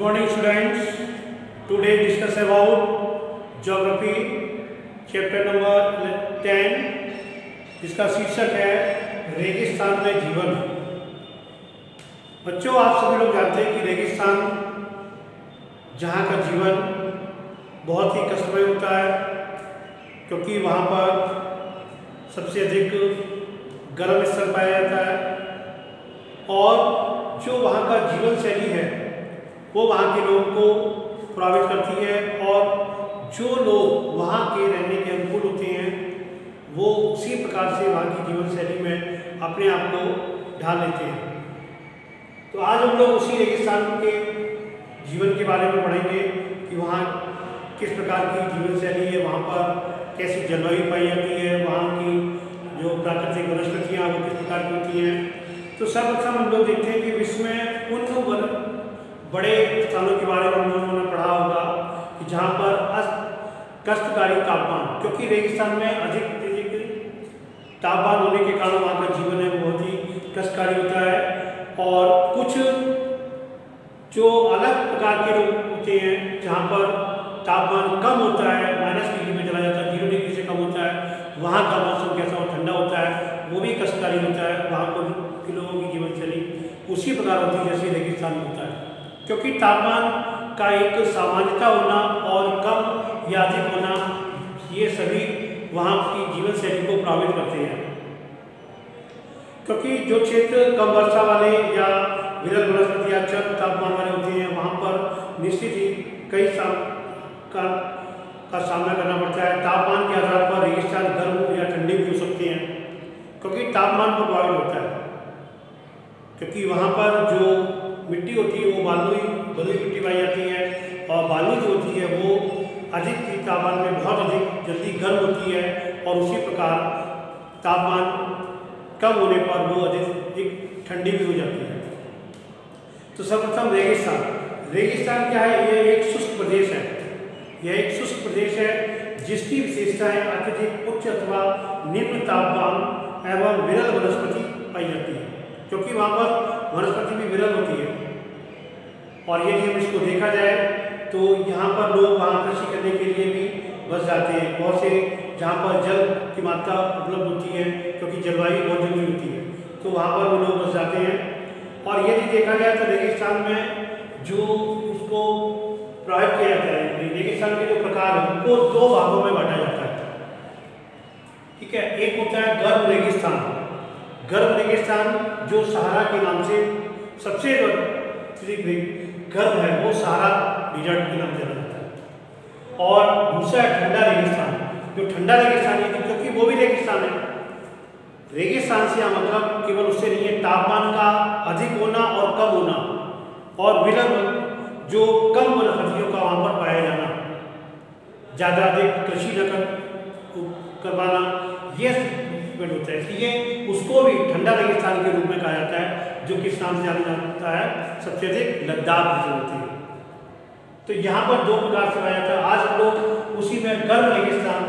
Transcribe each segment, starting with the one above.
morning students. Today discuss about geography chapter number 10 जिसका शीर्षक है रेगिस्तान में जीवन। बच्चों, आप सभी लोग जानते हैं कि रेगिस्तान जहाँ का जीवन बहुत ही कष्टमय होता है, क्योंकि वहाँ पर सबसे अधिक गर्म स्थल पाया जाता है और जो वहाँ का जीवन शैली है वो वहाँ के लोगों को प्रभावित करती है और जो लोग वहाँ के रहने के अनुकूल होते हैं वो उसी प्रकार से वहाँ की जीवन शैली में अपने आप को ढाल लेते हैं। तो आज हम लोग उसी रेगिस्तान के जीवन के बारे में पढ़ेंगे कि वहाँ किस प्रकार की जीवन शैली है, वहाँ पर कैसी जलवायु पाई जाती है, वहाँ की जो प्राकृतिक वनस्पतियाँ वो किस प्रकार की होती हैं। तो सर्वप्रथम हम लोग देखते हैं कि विश्व में उन बड़े स्थानों के बारे में हम लोगों ने पढ़ा होगा कि जहाँ पर कष्टकारी तापमान, क्योंकि रेगिस्तान में अधिक तापमान होने के कारण वहाँ का जीवन है बहुत ही कष्टकारी होता है। और कुछ जो अलग प्रकार के लोग होते हैं जहाँ पर तापमान कम होता है, -डिग्री में चला जाता है, 0 डिग्री से कम होता है, वहाँ का मौसम कैसा और ठंडा होता है, वो भी कष्टकारी होता है। वहाँ के लोगों की जीवन शैली उसी प्रकार होती है जैसे रेगिस्तान में होता है, क्योंकि तापमान का एक सामान्यता होना और कम या अधिक होना ये सभी वहाँ की जीवन शैली को प्रभावित करते हैं। क्योंकि जो क्षेत्र कम वर्षा वाले या विरल वनस्पति या चर तापमान वाले होते हैं वहाँ पर निश्चित ही कई का सामना करना पड़ता है। तापमान के आधार पर रेगिस्तान गर्म या ठंडी भी हो सकते हैं, क्योंकि तापमान पर प्रभावित होता है। क्योंकि वहाँ पर जो मिट्टी होती है वो बलुई मिट्टी पाई जाती है और बालू जो होती है वो अधिक तापमान में बहुत अधिक जल्दी गर्म होती है और उसी प्रकार तापमान कम होने पर वो अधिक ठंडी भी हो जाती है। तो सर्वप्रथम रेगिस्तान क्या है? ये एक शुष्क प्रदेश है। यह एक शुष्क प्रदेश है जिसकी विशेषताएं अत्यधिक उच्च अथवा निम्न तापमान एवं विरल वनस्पति पाई जाती है, क्योंकि वहाँ पर वनस्पति भी विरल होती है। और यदि हम इसको देखा जाए तो यहाँ पर लोग वहाँ कृषि करने के लिए भी बस जाते हैं। बहुत से जहाँ पर जल की मात्रा उपलब्ध होती है, क्योंकि जलवायु बहुत जरूरी होती है, तो वहाँ पर वो लोग बस जाते हैं। और यदि देखा जाए तो रेगिस्तान में जो उसको प्रभावित किया जाता है, रेगिस्तान के जो प्रकार है उनको 2 भागों में बांटा जाता है। ठीक है, एक होता है गर्म रेगिस्तान। गर्म रेगिस्तान जो सहारा के नाम से सबसे गर्म है वो सहारा डिजर्ट के नाम से जाना जाता है। और दूसरा है ठंडा रेगिस्तान। जो ठंडा रेगिस्तान है क्योंकि वो भी रेगिस्तान है। रेगिस्तान से मतलब केवल उससे नहीं है तापमान का अधिक होना और कम होना और विरल जो कम वनस्पतियों का वहाँ पर पाया जाना, ज़्यादा अधिक कृषि न करवाना, ये होता है। इसलिए उसको भी ठंडा रेगिस्तान के रूप में कहा जाता है, जो किस नाम से जाना जाता है? सबसे अधिक लद्दाख जो होती है। तो यहाँ पर 2 प्रकार से पाया जाता है। आज हम लोग उसी में गर्म रेगिस्तान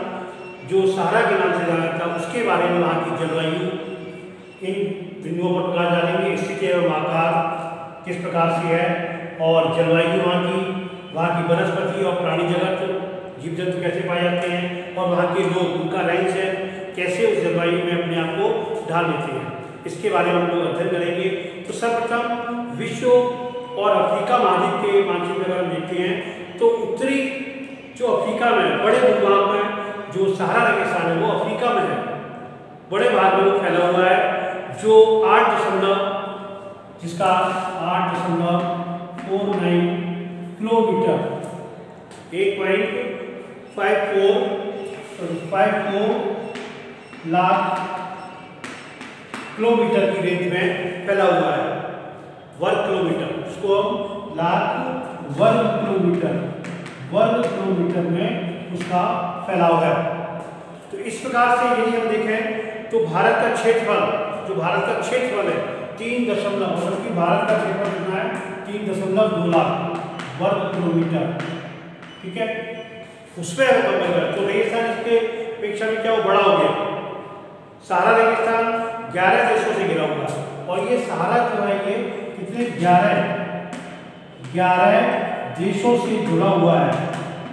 जो सहारा के नाम से जाना जाता है उसके बारे में, वहाँ की जलवायु, इन बिंदुओं पर प्रकाश डालेंगे। स्थिति एवं आकार किस प्रकार से है और जलवायु वहाँ की वनस्पति और प्राणी जगत, जीव जंतु कैसे पाए जाते हैं और वहाँ के लोग, उनका रहन सहन कैसे उस जलवायु में अपने आप को ढाल लेते हैं, इसके बारे में हम लोग अध्ययन करेंगे। तो सर्वप्रथम विश्व और अफ्रीका महाद्वीप के मानचित्र अगर हम देखते हैं तो उत्तरी जो अफ्रीका में बड़े भूभाग में जो सहारा रेगिस्तान है वो अफ्रीका में है, बड़े भाग में वो फैला हुआ है, जो 8.49 किलोमीटर 8.54 लाख किलोमीटर की रेंज में फैला हुआ है। वर्ग किलोमीटर, उसको हम लाख वर्ग किलोमीटर में उसका फैलाव है। तो इस प्रकार से यदि हम देखें तो भारत का क्षेत्रफल है 3 मतलब कि भारत का क्षेत्रफल कितना है? 3.2 लाख वर्ग किलोमीटर। ठीक है, उसमें अगर कंपेयर करें तो रेगिस्तान इसके अपेक्षा में क्या वो बड़ा हो गया। सहारा रेगिस्तान 11 देशों से घिरा हुआ है और ये सहारा जो है ये कितने 11 देशों से जुड़ा हुआ है,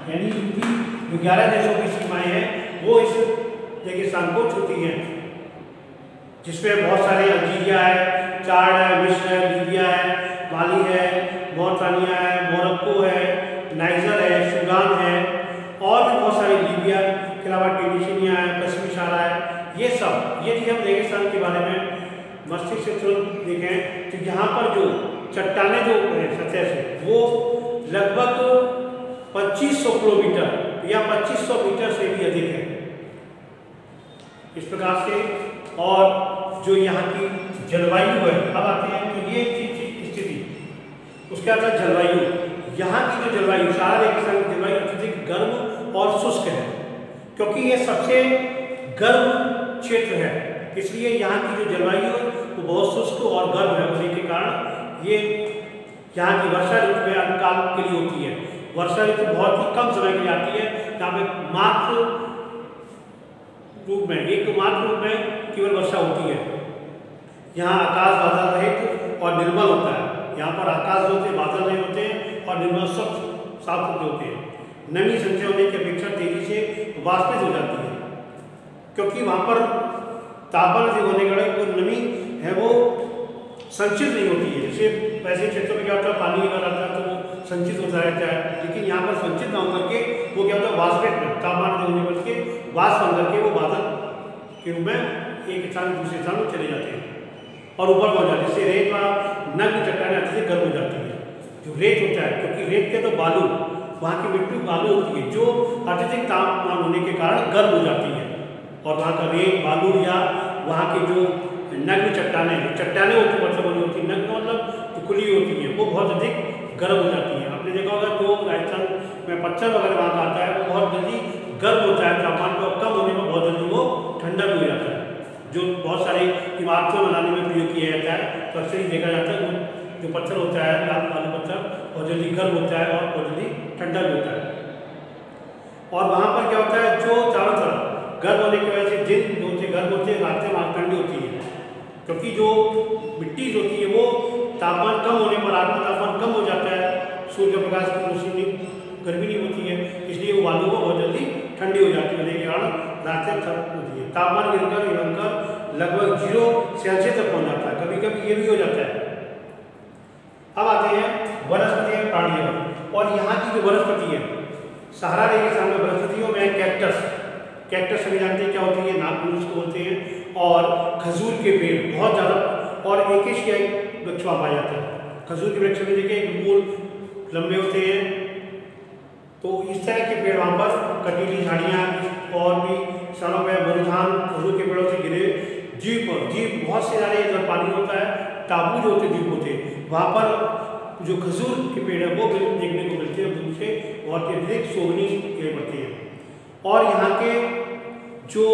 यानी उनकी जो 11 देशों की सीमाएं हैं वो इस रेगिस्तान को छूती हैं, जिसमें बहुत सारे अल्जीरिया है, चाड है, मिस्र है, लीबिया है, माली है, मौरिटानिया है, मोरक्को है, नाइजर है, सूडान है और भी बहुत सारे, लीबिया के अलावा ट्यूनीशिया है, पश्चिमी सहारा है। ये सब यदि हम रेगिस्तान के बारे में मस्तिष्क से तुरंत देखें तो यहाँ पर जो चट्टाने जो सतह से वो लगभग 2500 किलोमीटर या 2500 मीटर से भी अधिक है इस प्रकार से। और जो यहाँ की जलवायु है, अब आते हैं तो ये स्थिति, उसके बाद जलवायु, यहाँ की जो जलवायु, सारा रेगिस्तान की जलवायु अत्यधिक गर्म और शुष्क है, क्योंकि ये सबसे गर्म क्षेत्र है, इसलिए यहाँ की जो जलवायु है वो बहुत शुष्क और गर्म है। उसी के कारण ये यहाँ की वर्षा ऋतु में अल्पकाल के लिए होती है। वर्षा ऋतु बहुत ही कम समय के लिए आती है, जहाँ पे मात्र रूप में, एकमात्र रूप में केवल वर्षा होती है। यहाँ आकाश बादल रहित और निर्मल होता है, यहाँ पर आकाश होते हैं, बादल नहीं होते हैं और निर्मल स्वच्छ साफ सुथरे होते हैं। नमी संचय होने की अपेक्षा तेजी से वाष्पित हो जाती है, क्योंकि वहाँ पर तापमान अधिक होने के कारण जो नमी है वो संचित नहीं होती है। जैसे वैसे क्षेत्रों में क्या होता है, पानी अगर आता है तो वो संचित होता रहता है, लेकिन यहाँ पर संचित ना होकर के वो क्या होता है, वाष्पित में तापमान अधिक होने पर के वाष्प बन करके वो बादल के रूप में एक स्थान दूसरे स्थान में चले जाते हैं और ऊपर पहुँच जाते हैं। इससे रेत व नग्न चट्टानें अत्यधिक गर्म हो जाती है। जो रेत होता है, क्योंकि रेत के तो बालू, वहाँ की मिट्टी बालू होती है जो अत्यधिक तापमान होने के कारण गर्म हो जाती है, और वहाँ का रेत बालू या वहाँ के जो नग्न चट्टानें होती, मतलब बनी होती, नग्न मतलब जो खुली होती है, वो बहुत अधिक गर्म हो जाती है। आपने देखा होगा जो राजस्थान में पत्थर वगैरह वहाँ का आता है वो बहुत जल्दी गर्म होता है, तापमान को कम होने पर बहुत जल्दी वो ठंडा भी हो जाता है। जो बहुत सारी इमारतों बनाने में प्रयोग किया जाता है तो अक्सर ही देखा जाता है जो पत्थर होता है, लाल वाला पत्थर, बहुत जल्दी गर्म होता है और बहुत जल्दी ठंडा भी होता है। और वहाँ पर क्या होता है, जो चारों तरफ गर्म होने की वजह से दिन जो होते गर्म होते हैं, रातें वहाँ ठंडी होती है, क्योंकि जो मिट्टी होती है वो तापमान कम होने पर, रात में तापमान कम हो जाता है, सूर्य प्रकाश की रोशनी गर्मी नहीं होती है, इसलिए वो बालू को बहुत जल्दी ठंडी हो जाती है, होने के कारण रातें ठंड होती है। तापमान गिरकर लगभग 0 सेल्सियस तक पहुँच जाता है, कभी कभी ये भी हो जाता है। अब आते हैं वनस्पति एवं प्राणी जगत, और यहाँ की जो वनस्पति है, सहारा रेगिस्तान में वनस्पतियों में कैक्टस सभी जानते हैं क्या होती है, नागपुर उसको बोलते हैं, और खजूर के पेड़ बहुत ज़्यादा, और एकेशियाई वृक्ष वहाँ पाया जाता है। खजूर के वृक्ष में देखिए बिल्कुल लंबे होते हैं, तो इस तरह के पेड़ वहाँ पर, कटीली झाड़ियाँ और भी स्थानों पर मरुधान खजूर के पेड़ों से घिरे, जीव बहुत से सारे इधर पानी होता है, टापू जो होते द्वीप होते हैं, वहाँ पर जो खजूर के पेड़ है वो देखने को मिलते हैं, दूर से बहुत ही अधिक शोभनीय पेड़ पड़ते हैं। और यहाँ के जो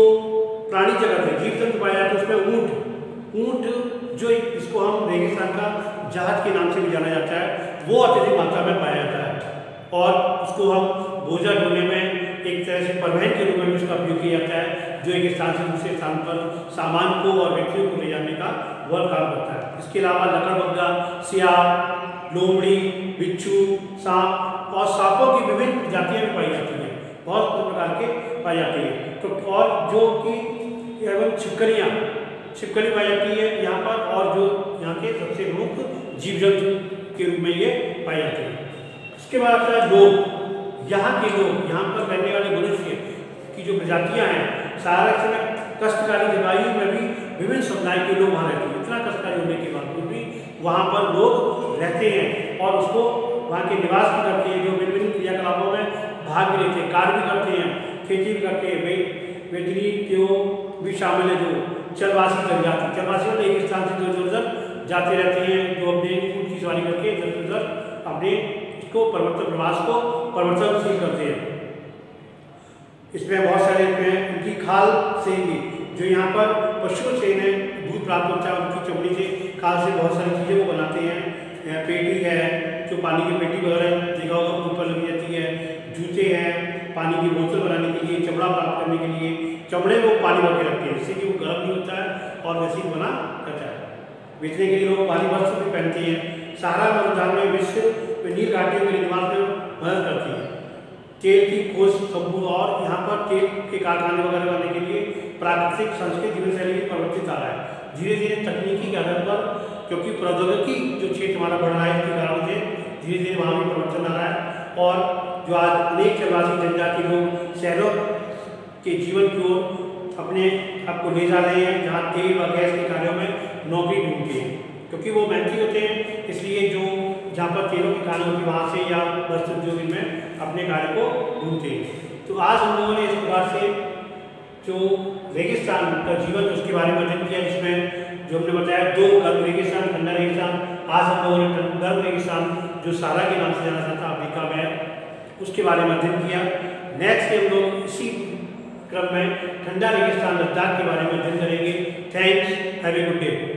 प्राणी जगत है, जीव जंतु पाया जाता है, उसमें ऊँट जो इसको हम रेगिस्तान का जहाज के नाम से भी जाना जाता है, वो अत्यधिक मात्रा में पाया जाता है, और उसको हम बोझा ढोने में एक तरह से परिवहन के रूप में भी उसका उपयोग किया जाता है, जो एक स्थान से दूसरे स्थान पर सामान को और व्यक्तियों को ले जाने का वह काम करता है। इसके अलावा लकड़बग्गा, सियार, लोमड़ी, बिच्छू, सांप और सांपों की विभिन्न प्रजातियाँ भी पाई जाती हैं, बहुत प्रकार के पाई जाती हैं। तो और जो कि एवं छिपकली पाई जाती है यहाँ पर, और जो यहाँ के सबसे प्रमुख जीव जंतु के रूप में ये पाए जाते हैं। इसके बाद आता है लोग, यहाँ के लोग, यहाँ पर रहने वाले मनुष्य की जो प्रजातियाँ हैं, सारा समय कष्टकारी जलवायु में भी विभिन्न समुदाय के लोग वहाँ रहते हैं। इतना कष्टकारी होने के बावजूद भी वहाँ पर लोग रहते हैं और उसको वहाँ के निवास भी करते हैं, जो विभिन्न क्रियाकलापों में भाग भी लेते हैं, कार्य भी करते हैं, खेती भी करते हैं। वेतनी के भी शामिल है, जो चलवासी जनजाति, चलवासी मतलब एक स्थान से इधर उधर जाते रहते हैं, जो अपने ऊँट की सवारी करके इधर उधर अपने इसको प्रवास को परिवर्तनशील करते हैं। इसमें बहुत सारे उनकी खाल से भी, जो यहाँ पर पशुओं से इन्हें दूध प्राप्त होता है, उनकी चमड़ी से, खाल से बहुत सारी चीज़ें वो बनाते हैं। पेटी है, जो पानी की पेटी वगैरह देखा होगा ऊपर लगी जाती है, जूते हैं पानी की बोतल बनाने के लिए, चमड़ा प्राप्त करने के लिए, चमड़े में वो पानी भर के रखते हैं, इससे कि वो गर्म नहीं होता है और वैसे ही बना रहता है। बेचने के लिए लोग पानी वस्त्र भी पहनते हैं। सहारा मरुस्थान में विश्व में नील घाटियों के निवास में तेल की खोज संपूर्ण और यहाँ पर तेल के कारखाने वगैरह करने के लिए प्राकृतिक संस्कृत जीवन शैली भी परिवर्तित आ रहा है। धीरे धीरे तकनीकी के आधार पर, क्योंकि प्रौद्योगिकी जो क्षेत्र हमारा बढ़ रहा है, इसके कारण से धीरे धीरे वहाँ भी परिवर्तन आ रहा है। और जो आज अनेक चरवासी जनजाति लोग शहरों के जीवन की ओर अपने आपको ले जा रहे हैं, जहाँ तेल व गैस के कार्यों में नौकरी ढूंढते हैं, क्योंकि वो मेहनती होते हैं। इसलिए जो जहाँ पर तेलों की खान होती है वहाँ से या वस्त्र उद्योग में अपने कार्य को ढूंढते हैं। तो आज हम लोगों ने इस प्रकार से जो रेगिस्तान का जीवन उसके बारे में अध्ययन किया, जिसमें जो हमने बताया 2 गर्म रेगिस्तान, ठंडा रेगिस्तान। आज हम लोगों ने गर्म रेगिस्तान जो सारा के नाम से जाना जाता है अफ्रीका में, उसके बारे में अध्ययन किया। नेक्स्ट हम लोग इसी क्रम में ठंडा रेगिस्तान लद्दाख के बारे में अध्ययन करेंगे। Thanks, have a good day.